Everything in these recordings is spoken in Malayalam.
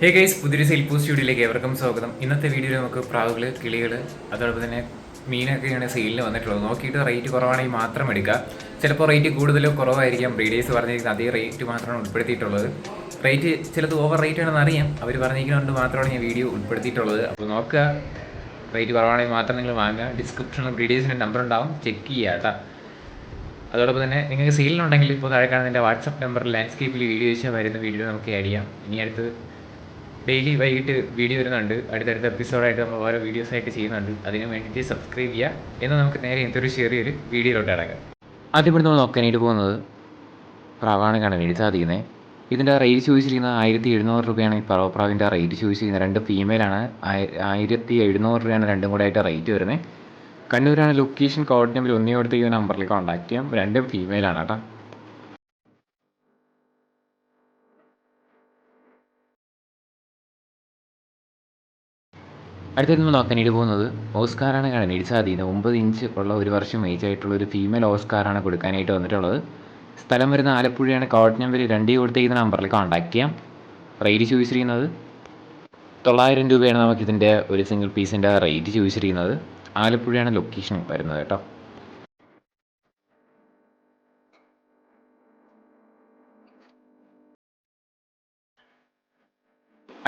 ഹേ ഗൈസ്, പുതിയൊരു സെയിൽപോ സ്റ്റുഡിയോയിലേക്ക് ഏവർക്കും സ്വാഗതം. ഇന്നത്തെ വീഡിയോയിൽ നമുക്ക് പ്രാവുകൾ, കിളികൾ, അതോടൊപ്പം തന്നെ മീനൊക്കെയാണ് സെയിലിന് വന്നിട്ടുള്ളത്. നോക്കിയിട്ട് റേറ്റ് കുറവാണെങ്കിൽ മാത്രം എടുക്കുക. ചിലപ്പോൾ റേറ്റ് കൂടുതലോ കുറവായിരിക്കാം. ബ്രീഡേഴ്സ് പറഞ്ഞിരിക്കുന്ന അതേ റേറ്റ് മാത്രമാണ് ഉൾപ്പെടുത്തിയിട്ടുള്ളത്. റേറ്റ് ചിലത് ഓവർ റേറ്റ് ആണെന്ന് അറിയാം. അവർ പറഞ്ഞിരിക്കുന്നതുകൊണ്ട് മാത്രമാണ് ഞാൻ വീഡിയോ ഉൾപ്പെടുത്തിയിട്ടുള്ളത്. അപ്പോൾ നോക്കുക, റേറ്റ് കുറവാണെങ്കിൽ മാത്രം നിങ്ങൾ വാങ്ങുക. ഡിസ്ക്രിപ്ഷനിൽ ബ്രീഡേഴ്സിൻ്റെ നമ്പർ ഉണ്ടാവും, ചെക്ക് ചെയ്യുക കേട്ടോ. അതോടൊപ്പം തന്നെ നിങ്ങൾക്ക് സെയിലിനുണ്ടെങ്കിൽ ഇപ്പോൾ താഴെ കാണുന്ന എൻ്റെ വാട്സപ്പ് നമ്പറിൽ ലാൻഡ്സ്കേപ്പിൽ വീഡിയോ വെച്ചാൽ വരുന്ന വീഡിയോ നമുക്ക് ആഡ് ചെയ്യാം. ഇനി അടുത്ത് ഡെയിലി വൈകിട്ട് വീഡിയോ വരുന്നുണ്ട്. അടുത്തടുത്ത എപ്പിസോഡായിട്ട് നമ്മൾ ഓരോ വീഡിയോസായിട്ട് ചെയ്യുന്നുണ്ട്. അതിന് വേണ്ടിയിട്ട് സബ്സ്ക്രൈബ് ചെയ്യുക. എന്ന് നമുക്ക് നേരെ എന്തൊരു ചെറിയൊരു വീഡിയോയിലോട്ട് അടക്കാം. ആദ്യം ഇവിടെ നമ്മൾ നോക്കാനായിട്ട് പോകുന്നത് പ്രാവാണ് കാണാൻ വേണ്ടി സാധിക്കുന്നത്. ഇതിൻ്റെ റേറ്റ് ചോദിച്ചിരിക്കുന്നത് 1700 രൂപയാണ്. ഈ പ്രാവിൻ്റെ റേറ്റ് ചോദിച്ചിരിക്കുന്നത്. രണ്ട് ഫീമെയിലാണ്. 1700 രൂപയാണ് രണ്ടും കൂടെ ആയിട്ട് റേറ്റ് വരുന്നത്. കണ്ണൂരാണ് ലൊക്കേഷൻ. കോഡ് നമ്പർ ഒന്നേ കൊടുത്ത് ഈ നമ്പറിൽ കോൺടാക്ട് ചെയ്യാം. രണ്ടും ഫീമെയിലാണ് കേട്ടോ. അടുത്തത് നമ്മൾ നോക്കാനായിട്ട് പോകുന്നത് ഓസ്കാറാണ് കാണാനായിട്ട് സാധിക്കുന്നത്. 9 ഇഞ്ച് ഉള്ള 1 വർഷം ഏജ് ആയിട്ടുള്ള ഒരു ഫീമെയിൽ ഓസ്കാറാണ് കൊടുക്കാനായിട്ട് വന്നിട്ടുള്ളത്. സ്ഥലം വരുന്ന ആലപ്പുഴയാണ്. കോഡ് നമ്പർ 2 കൊടുത്തിരിക്കുന്ന നമ്പറിൽ കോൺടാക്ട് ചെയ്യാം. റേറ്റ് ചോദിച്ചിരിക്കുന്നത് 900 രൂപയാണ് നമുക്കിതിൻ്റെ ഒരു സിംഗിൾ പീസിൻ്റെ റേറ്റ് ചോദിച്ചിരിക്കുന്നത്. ആലപ്പുഴയാണ് ലൊക്കേഷൻ വരുന്നത് കേട്ടോ.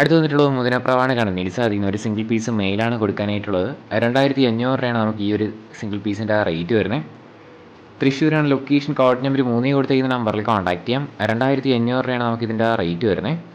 അടുത്ത് വന്നിട്ടുള്ളത് മുതിരപ്രാവാണ് കാണാനായിട്ട് സാധിക്കുന്നത്. ഒരു സിംഗിൾ പീസ് മെയിലാണ് കൊടുക്കാനായിട്ടുള്ളത്. 2500 രൂപയാണ് നമുക്ക് ഈ ഒരു സിംഗിൾ പീസിൻ്റെ റേറ്റ് വരുന്നത്. തൃശ്ശൂരാണ് ലൊക്കേഷൻ. കോഡ് നമ്പർ 3 കൊടുത്തിരിക്കുന്ന നമ്പറിൽ കോൺടാക്ട് ചെയ്യാം. 2500 രൂപയാണ് നമുക്കിതിൻ്റെ റേറ്റ് വരുന്നത്.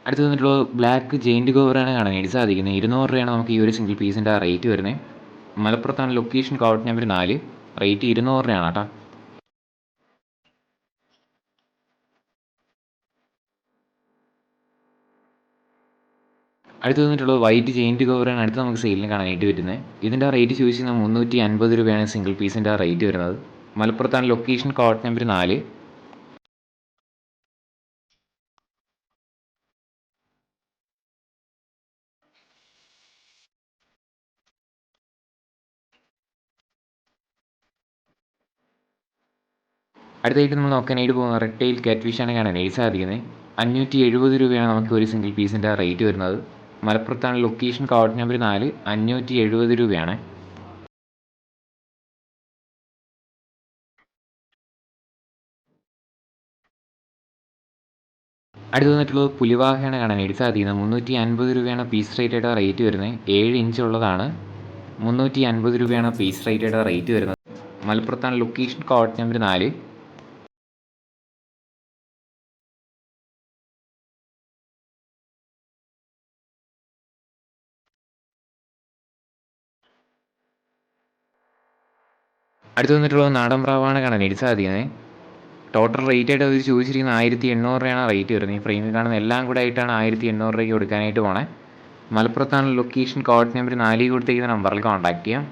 അടുത്ത് വന്നിട്ടുള്ളത് ബ്ലാക്ക് ജെയിൻറ്റ് ഗോവറാണ് കാണാനായിട്ട് സാധിക്കുന്നത്. 200 രൂപയാണ് നമുക്ക് ഈ ഒരു സിംഗിൾ പീസിൻ്റെ റേറ്റ് വരുന്നത്. മലപ്പുറത്താണ് ലൊക്കേഷൻ. Code number 4. റേറ്റ് 200 രൂപയാണ് കേട്ടോ. അടുത്ത് വന്നിട്ടുള്ളത് വൈറ്റ് ജെയിൻറ്റ് ഗോവറാണ് അടുത്ത് നമുക്ക് സെയിലിന് കാണാനായിട്ട് വരുന്നത്. ഇതിൻ്റെ റേറ്റ് ചോദിച്ചാൽ 350 രൂപയാണ് സിംഗിൾ പീസിൻ്റെ റേറ്റ് വരുന്നത്. മലപ്പുറത്താണ് ലൊക്കേഷൻ. Code number 4. അടുത്തായിട്ട് നമ്മൾ നോക്കാനായിട്ട് പോകുന്ന റെഡ് ടെയിൽ കാറ്റ് ഫിഷാണ് കാണാനായിട്ട് സാധിക്കുന്നത്. 570 രൂപയാണ് നമുക്ക് ഒരു സിംഗിൾ പീസിൻ്റെ റേറ്റ് വരുന്നത്. മലപ്പുറത്താണ് ലൊക്കേഷൻ. Code number 4. 570 രൂപയാണ്. അടുത്ത് വന്നിട്ടുള്ളത് പുലിവാഹയാണ് കാണാനായിട്ട് സാധിക്കുന്നത്. 350 രൂപയാണ് പീസ് റേറ്റായിട്ട് റേറ്റ് വരുന്നത്. 7 ഇഞ്ച് ഉള്ളതാണ്. 350 രൂപയാണ് പീസ് റേറ്റായിട്ട് റേറ്റ് വരുന്നത്. മലപ്പുറത്താണ് ലൊക്കേഷൻ. Code number 4. അടുത്ത് വന്നിട്ടുള്ളത് നാടൻ പ്രാവാണ് കാണാനായിട്ട് സാധിക്കുന്നത്. ടോട്ടൽ റേറ്റ് ആയിട്ട് അവർ ചോദിച്ചിരിക്കുന്നത് 1800 രൂപയാണ് റേറ്റ് വരുന്നത്. ഈ ഫ്രെയിമിൽ കാണുന്ന എല്ലാം കൂടെ ആയിട്ടാണ് 1800 രൂപയ്ക്ക് കൊടുക്കാനായിട്ട് പോണേ. മലപ്പുറത്താണ് ലൊക്കേഷൻ. കോഡ് നമ്പർ 4 കൊടുത്തിരിക്കുന്ന നമ്പറിൽ കോൺടാക്ട് ചെയ്യാം.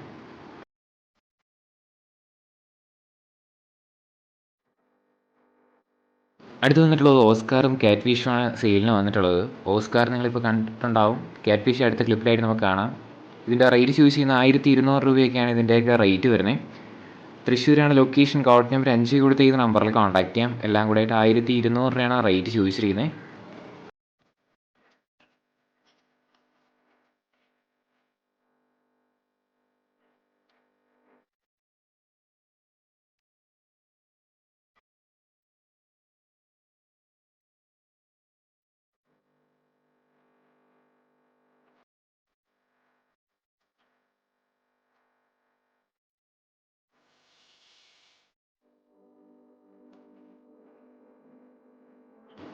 അടുത്ത് വന്നിട്ടുള്ളത് ഓസ്കാറും കാറ്റ് ഫിഷുമാണ് സെയിലിന് വന്നിട്ടുള്ളത്. ഓസ്കാർ നിങ്ങളിപ്പോൾ കണ്ടിട്ടുണ്ടാവും. കാറ്റ് ഫിഷ് അടുത്ത ക്ലിപ്പിലായിട്ട് നമുക്ക് കാണാം. ഇതിൻ്റെ റേറ്റ് ചോദിച്ചിരിക്കുന്നത് 1200 രൂപയൊക്കെയാണ് ഇതിൻ്റെയൊക്കെ റേറ്റ് വരുന്നത്. തൃശ്ശൂരാണ് ലൊക്കേഷൻ. കോഡ് നമ്പർ 5 കൊടുത്തിരിക്കുന്ന നമ്പറിൽ കോൺടാക്ട് ചെയ്യാം. എല്ലാം കൂടെ ആയിട്ട് 1200 രൂപയാണ് റേറ്റ് ചോദിച്ചിരിക്കുന്നത്.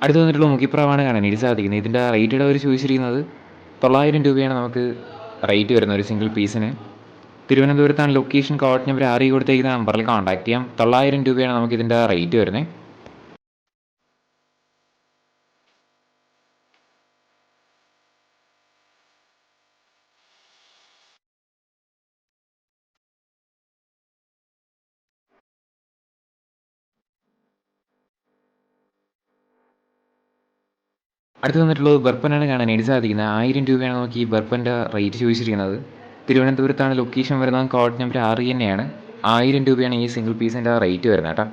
അടുത്ത് വന്നിട്ടുള്ള മുഖിപ്രാവാണ് കാണാനായിട്ട് സാധിക്കുന്നത്. ഇതിൻ്റെ റേറ്റ് അവർ ചോദിച്ചിരിക്കുന്നത് 900 രൂപയാണ് നമുക്ക് റേറ്റ് വരുന്നത് ഒരു സിംഗിൾ പീസിന്. തിരുവനന്തപുരത്താണ് ലൊക്കേഷൻ. കോഡ് നമ്പർ 6 കൊടുത്തിരിക്കുന്ന നമ്പറിൽ കോൺടാക്ട് ചെയ്യാം. 900 രൂപയാണ് നമുക്ക് ഇതിൻ്റെ റേറ്റ് വരുന്നത്. അടുത്ത് വന്നിട്ടുള്ളത് ബർപ്പനാണ് കാണാനായിട്ട് സാധിക്കുന്നത്. 1000 രൂപയാണ് നമുക്ക് ഈ ബർപ്പൻ്റെ റേറ്റ് ചോദിച്ചിരിക്കുന്നത്. തിരുവനന്തപുരത്താണ് ലൊക്കേഷൻ വരുന്നത്. കോഡ് നമ്പർ 6 തന്നെയാണ്. 1000 രൂപയാണ് ഈ സിംഗിൾ പീസിൻ്റെ റേറ്റ് വരുന്നത് കേട്ടോ.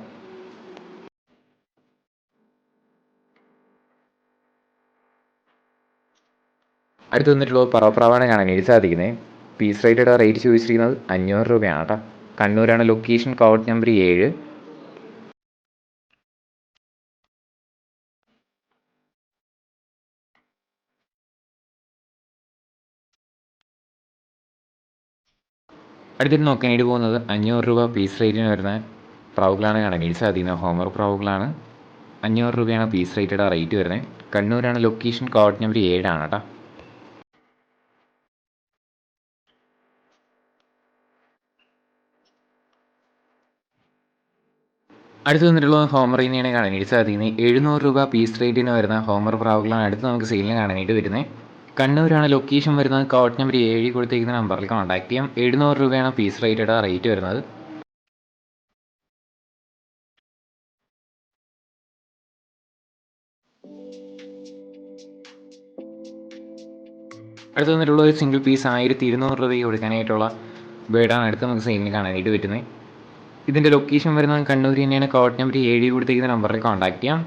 അടുത്ത് വന്നിട്ടുള്ളത് പറവപ്രാവാണ് കാണാനായിട്ട് സാധിക്കുന്നത്. പീസ് റേറ്റഡ് റേറ്റ് ചോദിച്ചിരിക്കുന്നത് 500 രൂപയാണ് കേട്ടോ. കണ്ണൂരാണ് ലൊക്കേഷൻ, കോഡ് നമ്പർ 7. അടുത്തിട്ട് നോക്കാനായിട്ട് പോകുന്നത് 500 രൂപ പീസ് റേറ്റിന് വരുന്ന പ്രാവുകളാണ് കാണാനായിട്ട് സാധിക്കുന്നത്. ഹോമർ പ്രാവുകളാണ്. 500 രൂപയാണ് പീസ് റേറ്റഡ് റേറ്റ് വരുന്നത്. കണ്ണൂരാണ് ലൊക്കേഷൻ, കോഡ് നമ്പർ 7 ആണ് കേട്ടോ. അടുത്ത് വന്നിട്ടുള്ളത് ഹോമറിൽ നിന്നാണ് കാണാനായിട്ട് സാധിക്കുന്നത്. 700 രൂപ പീസ് റേറ്റിന് വരുന്ന ഹോമർ പ്രാവുകളാണ് അടുത്ത് നമുക്ക് സെയിലിന് കാണാനായിട്ട് വരുന്നത്. കണ്ണൂരാണ് ലൊക്കേഷൻ വരുന്നത്. കോഡ് നമ്പർ 7 കൊടുത്തിരിക്കുന്ന നമ്പറിൽ കോൺടാക്ട് ചെയ്യാം. 700 രൂപയാണ് പീസ് റേറ്റഡ് റേറ്റ് വരുന്നത്. അടുത്ത് വന്നിട്ടുള്ള ഒരു സിംഗിൾ പീസ് 1200 രൂപയ്ക്ക് കൊടുക്കാനായിട്ടുള്ള ബേഡാണ് അടുത്ത് നമുക്ക് സെയിലിന് കാണാനായിട്ട് വരുന്നത്. ഇതിൻ്റെ ലൊക്കേഷൻ വരുന്നത് കണ്ണൂർ തന്നെയാണ്. കോഡ് നമ്പർ 7 കൊടുത്തിരിക്കുന്ന നമ്പറിൽ കോൺടാക്ട് ചെയ്യാം.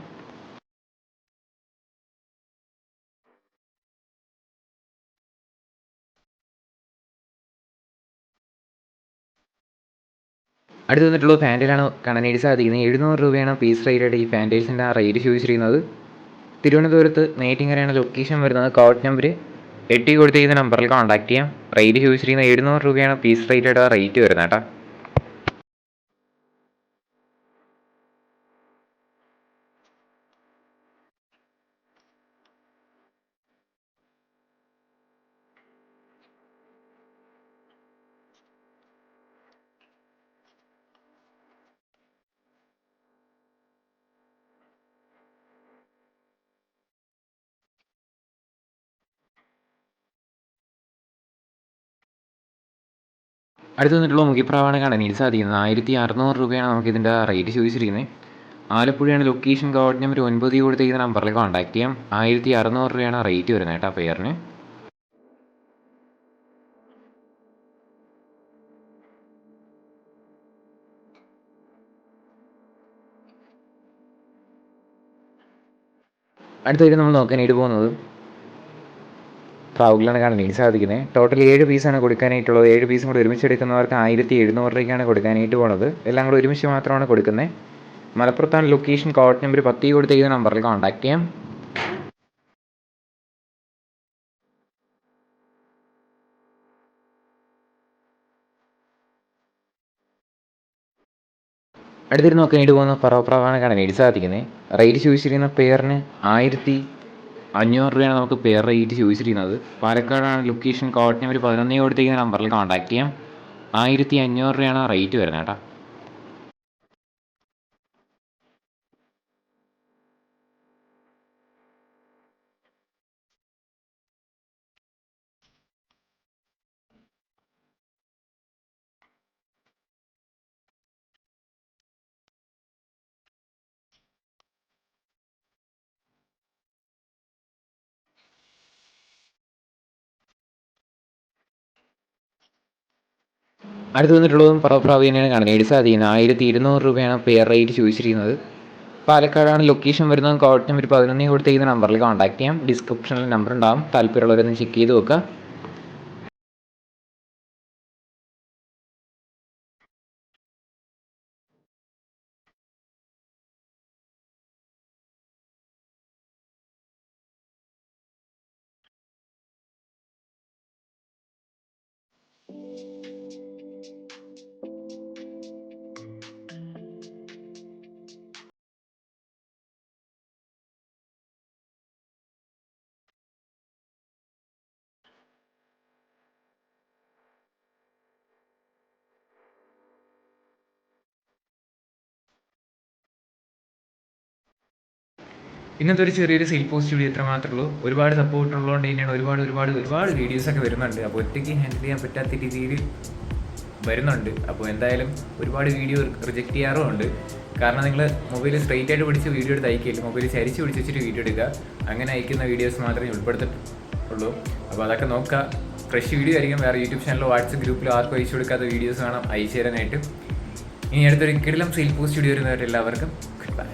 അടുത്ത് വന്നിട്ടുള്ള ഫാൻറ്റയിലാണ് കാണാനായിട്ട് സാധിക്കുന്നത്. 700 രൂപയാണ് പീസ് റേറ്റഡ് ഈ ഫാൻറ്റൈൽസിൻ്റെ റേറ്റ് ചോദിച്ചിരിക്കുന്നത്. തിരുവനന്തപുരത്ത് നെയ്റ്റിങ്ങരയാണ് ലൊക്കേഷൻ വരുന്നത്. കോഡ് നമ്പർ 8 കൊടുത്തിരിക്കുന്ന നമ്പറിൽ കോൺടാക്ട് ചെയ്യാം. റേറ്റ് ചോദിച്ചിരിക്കുന്നത് 700 രൂപയാണ് പീസ് റേറ്റഡ് റേറ്റ് വരുന്നത് കേട്ടോ. അടുത്ത് വന്നിട്ടുള്ള മുഖിപ്രാവാണ് കാണാനായിട്ട് സാധിക്കുന്നത്. 1600 രൂപയാണ് നമുക്കിതിൻ്റെ റേറ്റ് ചോദിച്ചിരിക്കുന്നത്. ആലപ്പുഴയാണ് ലൊക്കേഷൻ, കോഡ് നമ്പർ 9 കൊടുത്തിരിക്കുന്ന നമ്പറിൽ കോൺടാക്ട് ചെയ്യാം. 1600 രൂപയാണ് റേറ്റ് വരുന്നത് കേട്ടോ പെയറിന്. അടുത്തായിട്ട് നമ്മൾ നോക്കാനായിട്ട് പോകുന്നത് പ്രാവുകളാണ് കാണാനായിട്ട് സാധിക്കുന്നത്. ടോട്ടൽ 7 പീസാണ് കൊടുക്കാനായിട്ടുള്ളത്. 7 പീസും കൂടി ഒരുമിച്ച് എടുക്കുന്നവർക്ക് 1700 രൂപയ്ക്കാണ് കൊടുക്കാനായിട്ട് പോകുന്നത്. എല്ലാം കൂടി ഒരുമിച്ച് മാത്രമാണ് കൊടുക്കുന്നത്. മലപ്പുറത്താണ് ലൊക്കേഷൻ, കോഡ് നമ്പർ 10 കൊടുത്തിരിക്കുന്ന നമ്പറിൽ കോൺടാക്ട് ചെയ്യാം. അടുത്തിട്ട് നോക്കാനായിട്ട് പോകുന്ന പറവപ്രാവാണ് കാണാനായിട്ട് സാധിക്കുന്നത്. റേറ്റ് ചോദിച്ചിരിക്കുന്ന പെയറിന് 1500 രൂപയാണ് നമുക്ക് പെയർ റേറ്റ് ചോദിച്ചിരിക്കുന്നത്. പാലക്കാടാണ് ലൊക്കേഷൻ, കോഡ് നമ്പർ 11 കൊടുത്തിരിക്കുന്ന നമ്പറിൽ കോൺടാക്ട് ചെയ്യാം. 1500 രൂപയാണ് റേറ്റ് വരുന്നത് കേട്ടോ. അടുത്ത് വന്നിട്ടുള്ളതും പറവപ്രാവ് തന്നെയാണ് കാണാനായിട്ട് സാധിക്കുന്നത്. 1200 രൂപയാണ് പെയർ റേറ്റ് ചോദിച്ചിരിക്കുന്നത്. പാലക്കാടാണ് ലൊക്കേഷൻ വരുന്നത്. കോഡ് നമ്പർ 11 കൊടുത്തിരിക്കുന്ന നമ്പറിൽ കോൺടാക്ട് ചെയ്യാം. ഡിസ്ക്രിപ്ഷനിൽ നമ്പർ ഉണ്ടാകും. താല്പര്യമുള്ളവരൊന്ന് ചെക്ക് ചെയ്ത് നോക്കുക. ഇന്നത്തെ ഒരു ചെറിയൊരു സെയിൽ പോസ്റ്റ് വീഡിയോ ഇത്ര മാത്രമേ ഉള്ളൂ. ഒരുപാട് സപ്പോർട്ട് ഉള്ളതുകൊണ്ട് തന്നെയാണ് ഒരുപാട് വീഡിയോസൊക്കെ വരുന്നുണ്ട്. അപ്പോൾ ഒറ്റയ്ക്ക് ഹാൻഡിൽ ചെയ്യാൻ പറ്റാത്ത രീതിയിൽ വരുന്നുണ്ട്. അപ്പോൾ എന്തായാലും ഒരുപാട് വീഡിയോ റിജക്റ്റ് ചെയ്യാറുമുണ്ട്. കാരണം നിങ്ങൾ മൊബൈൽ സ്ട്രെയിറ്റ് ആയിട്ട് പിടിച്ച് വീഡിയോ എടുത്ത് അയക്കില്ല, മൊബൈൽ ചരിച്ച് പിടിച്ച് വെച്ചിട്ട് വീഡിയോ എടുക്കുക. അങ്ങനെ അയക്കുന്ന വീഡിയോസ് മാത്രമേ ഉൾപ്പെടുത്തിട്ടുള്ളൂ. അപ്പോൾ അതൊക്കെ നോക്കുക. ഫ്രഷ് വീഡിയോ ആയിരിക്കും. വേറെ യൂട്യൂബ് ചാനലോ വാട്സപ്പ് ഗ്രൂപ്പിലോ ആർക്കും അയച്ചു കൊടുക്കാത്ത വീഡിയോസ് വേണം അയച്ചു തരാനായിട്ട്. ഇനി അടുത്തൊരു കിടിലം സെയിൽ പോസ്റ്റ് വീഡിയോ വരുന്നവരെ എല്ലാവർക്കും ഗുഡ് ബൈ.